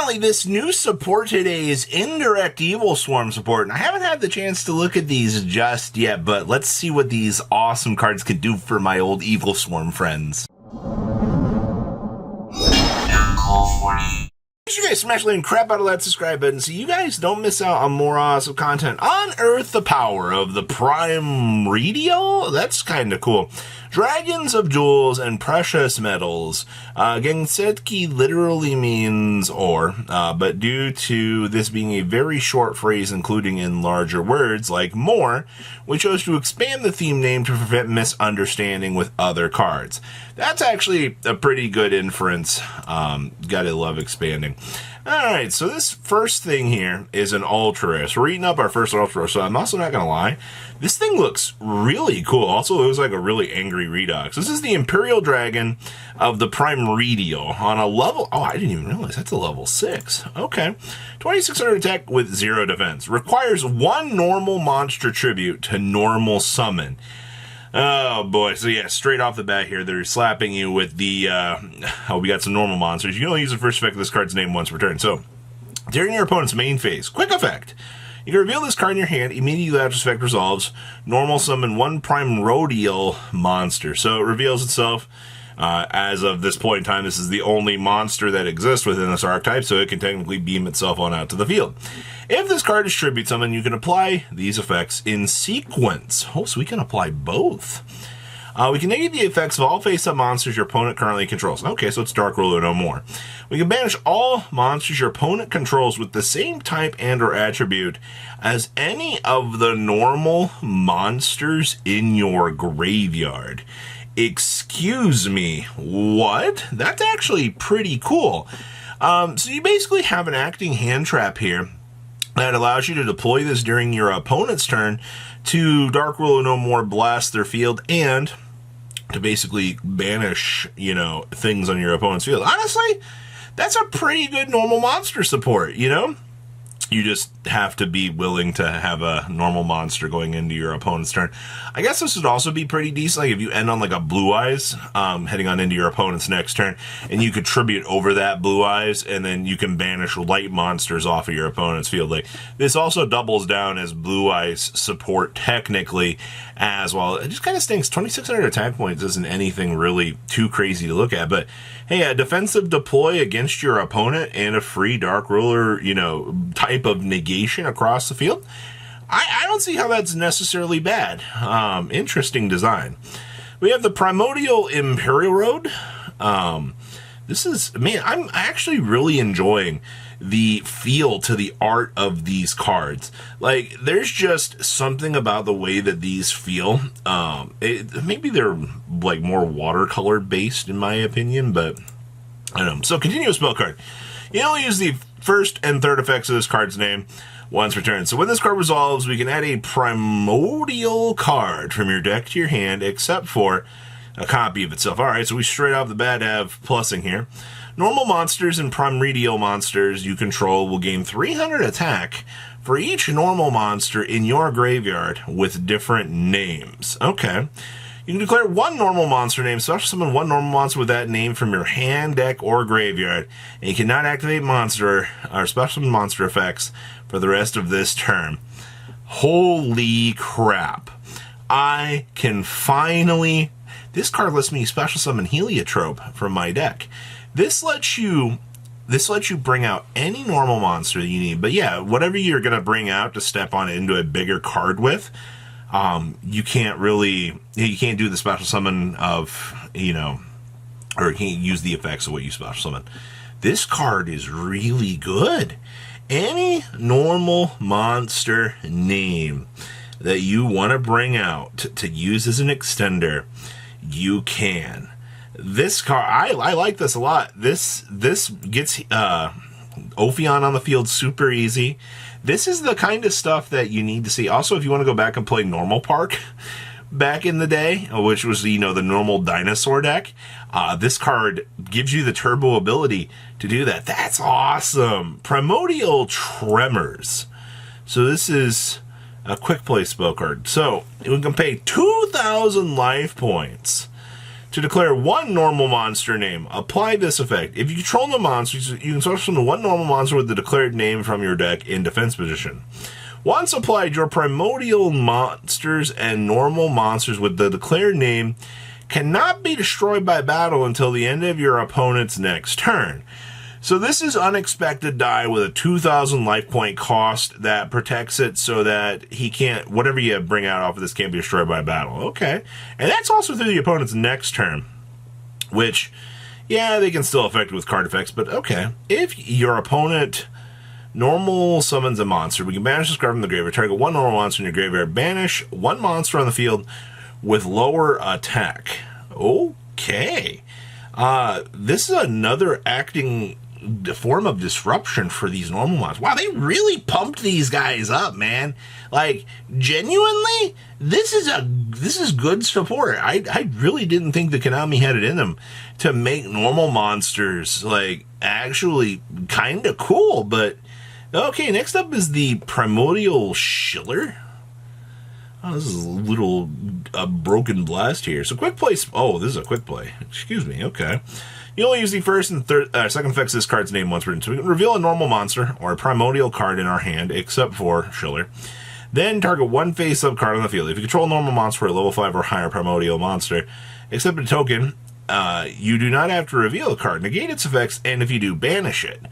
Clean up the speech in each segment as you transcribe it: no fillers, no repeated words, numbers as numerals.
finally, this new support today is Indirect Evil Swarm support, and I haven't had the chance to look at these just yet, but let's see what these awesome cards can do for my old Evil Swarm friends. Make sure you guys smash the like crap out of that subscribe button so you guys don't miss out on more awesome content. Unearth the power of the Primoredial? That's kind of cool. Dragons of jewels and precious metals. Gensetki literally means ore, but due to this being a very short phrase including in larger words like more, we chose to expand the theme name to prevent misunderstanding with other cards. That's actually a pretty good inference. Gotta love expanding. Alright, so this first thing here is an Ultra. So we're eating up our first Ultra, so I'm also not gonna lie. This thing looks really cool. Also, it looks like a really angry Redux. This is the Imperial Dragon of the Primoredial on a level... Oh, I didn't even realize that's a level 6. Okay. 2600 attack with 0 defense. Requires 1 normal monster tribute to normal summon. Oh boy, so yeah, straight off the bat here, they're slapping you with the, we got some normal monsters. You can only use the first effect of this card's name once per turn. So, during your opponent's main phase, quick effect. You can reveal this card in your hand, immediately after this effect resolves, normal summon 1 Primoredial monster. So it reveals itself. As of this point in time, this is the only monster that exists within this archetype, so it can technically beam itself on out to the field. If this card is tribute summoned, you can apply these effects in sequence. Oh, so we can apply both. We can negate the effects of all face-up monsters your opponent currently controls. Okay, so it's Dark Ruler no more. We can banish all monsters your opponent controls with the same type and or attribute as any of the normal monsters in your graveyard. Excuse me, what? That's actually pretty cool. So you basically have an acting hand trap here that allows you to deploy this during your opponent's turn to Dark Ruler no more, blast their field, and to basically banish, you know, things on your opponent's field. Honestly, that's a pretty good normal monster support, you know? You just have to be willing to have a normal monster going into your opponent's turn. I guess this would also be pretty decent, like if you end on like a Blue Eyes, heading on into your opponent's next turn, and you could tribute over that Blue Eyes, and then you can banish light monsters off of your opponent's field. Like, this also doubles down as Blue Eyes support technically as well. It just kind of stinks. 2600 attack points isn't anything really too crazy to look at, but hey, a defensive deploy against your opponent and a free Dark Ruler, you know, type of negation across the field, I don't see how that's necessarily bad. Interesting design. We have the Primordial Imperial Road. This is, man, I'm actually really enjoying the feel to the art of these cards. Like, there's just something about the way that these feel. Maybe they're like more watercolor based in my opinion, but I don't know. So, continuous spell card. You only use the first and third effects of this card's name once per turn. So when this card resolves, we can add a Primordial card from your deck to your hand, except for a copy of itself. Alright, so we straight off the bat have plussing here. Normal monsters and Primordial monsters you control will gain 300 attack for each normal monster in your graveyard with different names. Okay. You can declare 1 normal monster name, special summon 1 normal monster with that name from your hand, deck, or graveyard, and you cannot activate monster or special summon monster effects for the rest of this term. Holy crap. I can finally... This card lets me special summon Heliotrope from my deck. This lets you bring out any normal monster that you need, but yeah, whatever you're going to bring out to step on into a bigger card with, you can't do the special summon of, you know, or you can't use the effects of what you special summon. This card is really good. Any normal monster name that you want to bring out to use as an extender, you can. This card, I like this a lot. This gets Ophion on the field super easy. This is the kind of stuff that you need to see. Also, if you want to go back and play Normal Park back in the day, which was, you know, the normal dinosaur deck, this card gives you the turbo ability to do that. That's awesome. Primordial Tremors. So this is a quick play spell card. So we can pay 2,000 life points To declare one normal monster name, apply this effect. If you control the monsters, you can switch from the one normal monster with the declared name from your deck in defense position. Once applied, your primordial monsters and normal monsters with the declared name cannot be destroyed by battle until the end of your opponent's next turn. So this is unexpected die with a 2,000 life point cost that protects it so that he can't, whatever you bring out off of this can't be destroyed by battle. Okay. And that's also through the opponent's next turn, which, yeah, they can still affect it with card effects, but okay. If your opponent normal summons a monster, we can banish this card from the graveyard, target one normal monster in your graveyard, banish one monster on the field with lower attack. Okay. This is another acting form of disruption for these normal monsters. Wow, they really pumped these guys up, man. Like, genuinely, this is good support. I really didn't think the Konami had it in them to make normal monsters, like, actually kind of cool. But, okay, next up is the Primordial Schiller. Oh, this is a little broken blast here. So quick play. Oh, this is a quick play. Excuse me. Okay. You only use the first and second effects of this card's name once per turn. So we can reveal a normal monster or a primordial card in our hand, except for Schiller. Then target one face-up card on the field. If you control a normal monster or a level 5 or higher primordial monster, except a token, you do not have to reveal a card. Negate its effects, and if you do, banish it.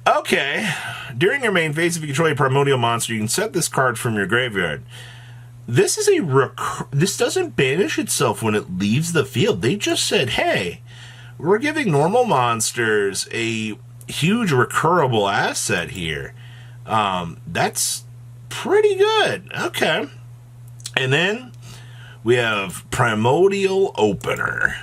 Okay. During your main phase, if you control a primordial monster, you can set this card from your graveyard. This is this doesn't banish itself when it leaves the field. They just said, hey, we're giving normal monsters a huge recurable asset here. That's pretty good. Okay. And then we have Primordial Opener.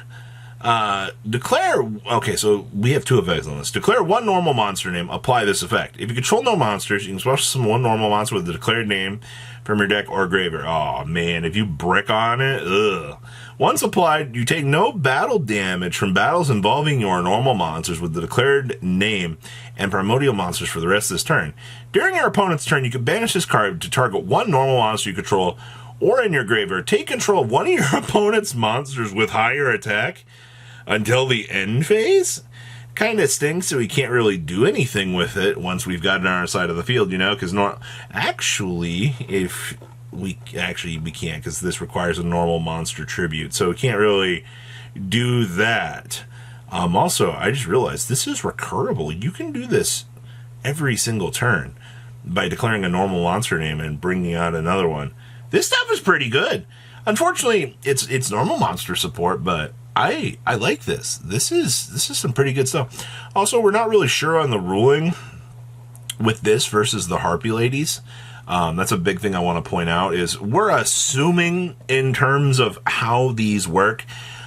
Okay, so we have two effects on this. Declare one normal monster name, apply this effect. If you control no monsters, you can special summon one normal monster with the declared name from your deck or graveyard. Oh man, if you brick on it, ugh. Once applied, you take no battle damage from battles involving your normal monsters with the declared name and primordial monsters for the rest of this turn. During your opponent's turn, you can banish this card to target one normal monster you control or in your graveyard. Take control of one of your opponent's monsters with higher attack until the end phase. Kind of stinks that we can't really do anything with it once we've got it on our side of the field, you know, because actually, we can't, because this requires a normal monster tribute, so we can't really do that. Also, I just realized this is recurable. You can do this every single turn by declaring a normal monster name and bringing out another one. This stuff is pretty good. Unfortunately, it's normal monster support, but I like this. This is some pretty good stuff. Also, we're not really sure on the ruling with this versus the Harpy Ladies. That's a big thing I want to point out is we're assuming in terms of how these work,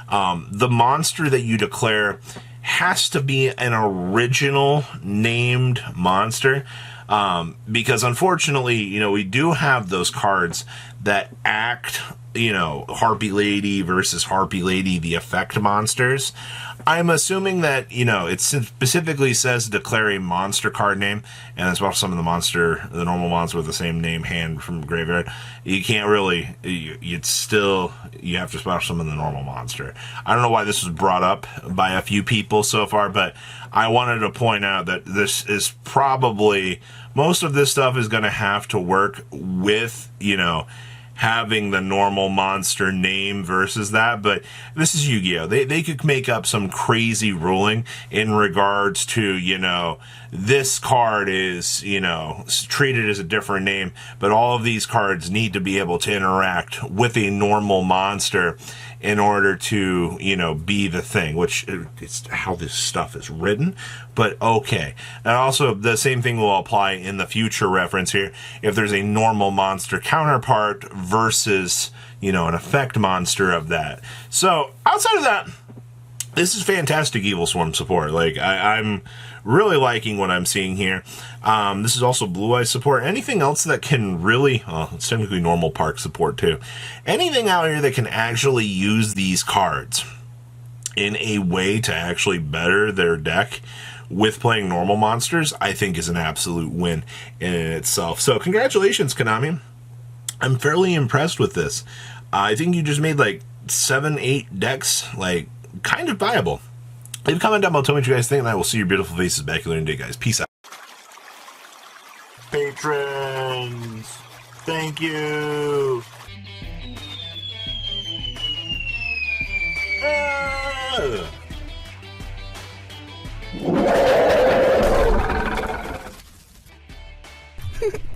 the monster that you declare has to be an original named monster. Because unfortunately, you know, we do have those cards that act, you know, Harpy Lady versus Harpy Lady, the effect monsters. I'm assuming that, you know, it specifically says declare a monster card name, and as well some of the normal monster with the same name hand from graveyard. You can't really, you have to special summon the normal monster. I don't know why this was brought up by a few people so far, but I wanted to point out that this is probably, most of this stuff is going to have to work with, you know, having the normal monster name versus that, but this is Yu-Gi-Oh! They could make up some crazy ruling in regards to, you know, this card is, you know, treated as a different name, but all of these cards need to be able to interact with a normal monster in order to, you know, be the thing, which is how this stuff is written, but okay. And also, the same thing will apply in the future reference here. If there's a normal monster counterpart versus, you know, an effect monster of that. So, outside of that, this is fantastic Evil Swarm support. Like, I'm really liking what I'm seeing here. This is also Blue Eyes support. Anything else that can really, it's technically normal Park support too. Anything out here that can actually use these cards in a way to actually better their deck with playing normal monsters, I think is an absolute win in itself. So congratulations, Konami. I'm fairly impressed with this. I think you just made like 7-8 decks, like, kind of viable. Leave a comment down below, tell me what you guys think, and I will see your beautiful faces back here in a day, guys. Peace out. Patrons, thank you.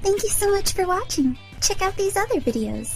Thank you so much for watching. Check out these other videos.